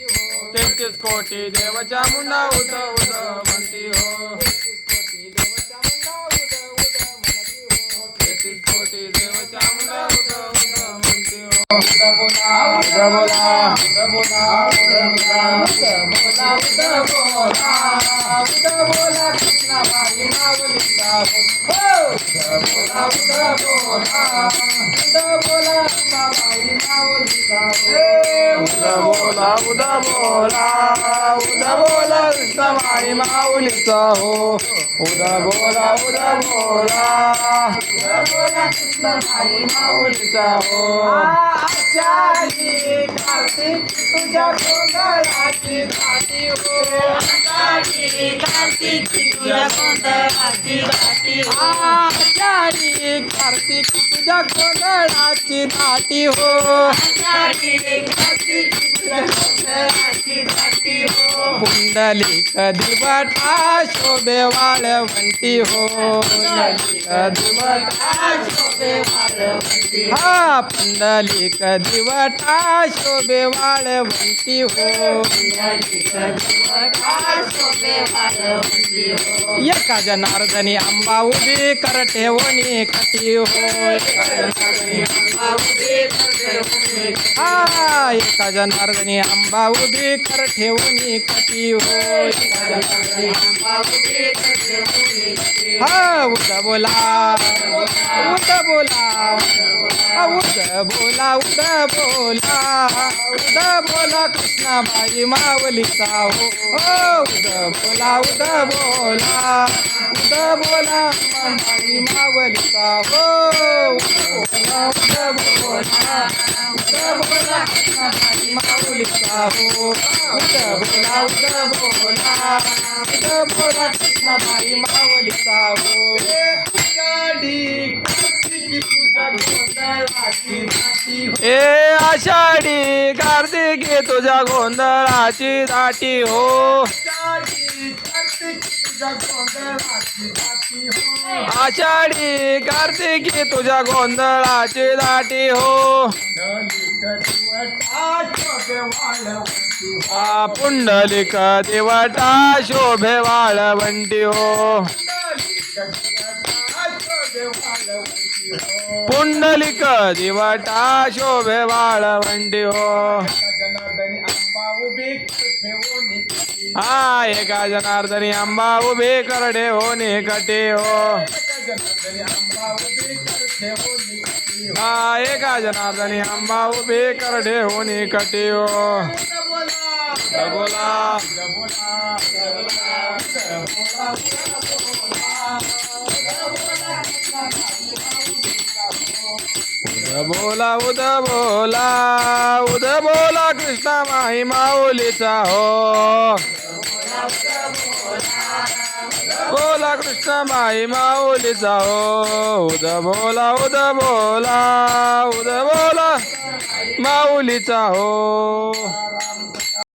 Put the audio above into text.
कोटी देव चामुंडा उद उद म्हणती हो. 33 कोटी देव चामुंडा उद उद म्हणती हो. उद बोला उद बोला उद बोला उद बोला उद बोला उद बोला कृष्णाबाई माऊलीचा हो. उद बोला उद बोला उद बोला कृष्णाबाई माऊलीचा हो. उद बोला उद बोला उद बोला कृष्णाबाई माऊलीचा हो. उद बोला उद बोला उद बोला कृष्णाबाई माऊलीचा हो. आषाढी कार्तिक तुझ्या गोंधळाची धाटी हो. आषाढी कार्तिक तुझ्या गोंधळाची धाटी हो. आषाढी कार्तिक तुझ्या गोंधळाची धाटी हो. आषाढी कार्तिक तुझ्या गोंधळाची धाटी हो. पुंडलिक दिवटा शोभे वाळवंटी हो. पुंडलिक दिवटा शोभे वाळवंटी हो. हा पुंडलिक दिवटा शोभे वाळवंटी हो. पुंडलिक दिवटा शोभे वाळवंटी हो. एका जनार्दनी अंबा उभी कर ठेवणी कटी हो. हा एका जनार्दनी अंबा उभी कर ठेवणी कटी हो. हा उद बोला उद बोला उद बोला उद बोला उद बोला कृष्णाबाई माऊलीचा हो. उद बोला उद बोला उद बोला बाई माऊलीचा हो. उद बोला उद बोला कृष्णाबाई माऊलीचा हो. उद बोला उद बोला उद बोला कृष्णाबाई माऊलीचा हो. ए आषाढी कार्तिकी तुझ्या गोंधळाची धाटी हो. आषाढी कार्तिकी तुझ्या गोंधळाची धाटी हो. पुंडलिक दिवटा शोभे वाळवंटी हो. पुंडलिक दिवटा शोभे वाळवंटी हो. हा एका जनार्दनी अंबा उभे करडे होणे कटे हो. हा एका जनार्दनी अंबा उभे करडे होणे कटे हो. बोला बोला उद बोला उद बोला कृष्णाबाई माऊलीचा हो. बोला कृष्णाबाई माऊलीचा हो. उद बोला उद बोला उद बोला माऊलीचा हो.